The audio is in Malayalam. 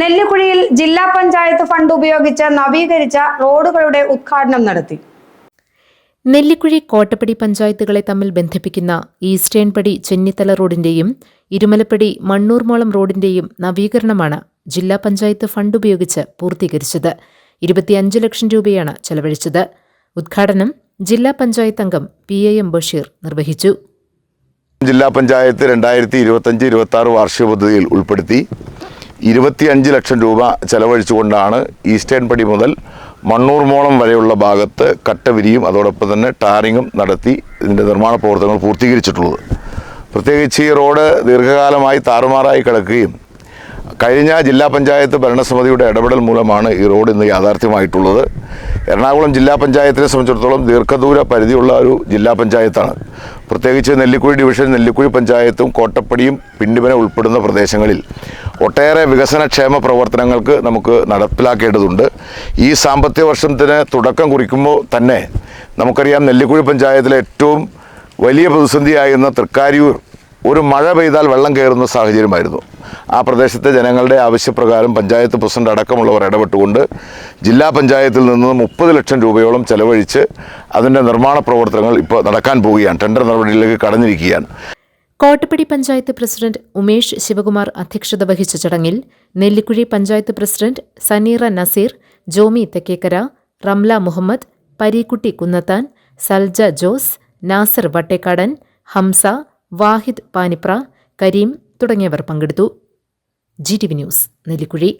നെല്ലിക്കുഴിയിൽ ജില്ലാ പഞ്ചായത്ത് ഫണ്ട് ഉപയോഗിച്ച് നവീകരിച്ച റോഡുകളുടെ ഉദ്ഘാടനം നടത്തി. നെല്ലിക്കുഴി കോട്ടപ്പടി പഞ്ചായത്തുകളെ തമ്മിൽ ബന്ധിപ്പിക്കുന്ന ഈസ്റ്റേൺ പടി ചെന്നിത്തല റോഡിന്റെയും ഇരുമലപ്പടി മണ്ണൂർമോളം റോഡിന്റെയും നവീകരണമാണ് ജില്ലാ പഞ്ചായത്ത് ഫണ്ട് ഉപയോഗിച്ച് പൂർത്തീകരിച്ചത്. 25 ലക്ഷം രൂപയാണ് ചെലവഴിച്ചത്. ഉദ്ഘാടനം ജില്ലാ പഞ്ചായത്ത് അംഗം PAM ബഷീർ നിർവഹിച്ചു. ജില്ലാ പഞ്ചായത്ത് 2025-26 വാർഷിക പദ്ധതിയിൽ ഉൾപ്പെടുത്തി 25 ലക്ഷം രൂപ ചെലവഴിച്ചുകൊണ്ടാണ് ഈസ്റ്റേൺ പടി മുതൽ മണ്ണൂർമോളം വരെയുള്ള ഭാഗത്ത് കട്ടവിരിയും അതോടൊപ്പം തന്നെ ടാറിങ്ങും നടത്തി ഇതിൻ്റെ നിർമ്മാണ പ്രവർത്തനങ്ങൾ പൂർത്തീകരിച്ചിട്ടുള്ളത്. പ്രത്യേകിച്ച് ഈ റോഡ് ദീർഘകാലമായി താറുമാറായി കിടക്കുകയും കഴിഞ്ഞ ജില്ലാ പഞ്ചായത്ത് ഭരണസമിതിയുടെ ഇടപെടൽ മൂലമാണ് ഈ റോഡ് ഇന്ന് യാഥാർത്ഥ്യമായിട്ടുള്ളത്. എറണാകുളം ജില്ലാ പഞ്ചായത്തിനെ സംബന്ധിച്ചിടത്തോളം ദീർഘദൂര പരിധിയുള്ള ഒരു ജില്ലാ പഞ്ചായത്താണ്. പ്രത്യേകിച്ച് നെല്ലിക്കുഴി ഡിവിഷൻ, നെല്ലിക്കുഴി പഞ്ചായത്തും കോട്ടപ്പടിയും പിണ്ടിമന ഉൾപ്പെടുന്ന പ്രദേശങ്ങളിൽ ഒട്ടേറെ വികസനക്ഷേമ പ്രവർത്തനങ്ങൾക്ക് നമുക്ക് നടപ്പിലാക്കേണ്ടതുണ്ട്. ഈ സാമ്പത്തിക വർഷത്തിന് തുടക്കം കുറിക്കുമ്പോൾ തന്നെ നമുക്കറിയാം, നെല്ലിക്കുഴി പഞ്ചായത്തിലെ ഏറ്റവും വലിയ പ്രതിസന്ധിയായിരുന്ന തൃക്കാരിയൂർ ഒരു മഴ പെയ്താൽ വെള്ളം കയറുന്ന സാഹചര്യമായിരുന്നു. ആ പ്രദേശത്തെ ജനങ്ങളുടെ ആവശ്യപ്രകാരം പഞ്ചായത്ത് പ്രസിഡന്റ് അടക്കമുള്ളവർ ഇടപെട്ടുകൊണ്ട് ജില്ലാ പഞ്ചായത്തിൽ നിന്ന് 30 ലക്ഷം രൂപയോളം ചെലവഴിച്ച് അതിൻ്റെ നിർമ്മാണ പ്രവർത്തനങ്ങൾ ഇപ്പോൾ നടക്കാൻ പോവുകയാണ്. ടെൻഡർ നടപടിയിലേക്ക് കടന്നിരിക്കുകയാണ്. കോട്ടപ്പടി പഞ്ചായത്ത് പ്രസിഡന്റ് ഉമേഷ് ശിവകുമാർ അധ്യക്ഷത വഹിച്ച ചടങ്ങിൽ നെല്ലിക്കുഴി പഞ്ചായത്ത് പ്രസിഡന്റ് സനീറ നസീർ, ജോമി തെക്കേക്കര, റംല മുഹമ്മദ്, പരീക്കുട്ടി കുന്നത്താൻ, സൽജ ജോസ്, നാസർ വട്ടേക്കാടൻ, ഹംസ, വാഹിദ് പാനിപ്ര, കരീം തുടങ്ങിയവർ പങ്കെടുത്തു. GTV news, Nellikuzhi.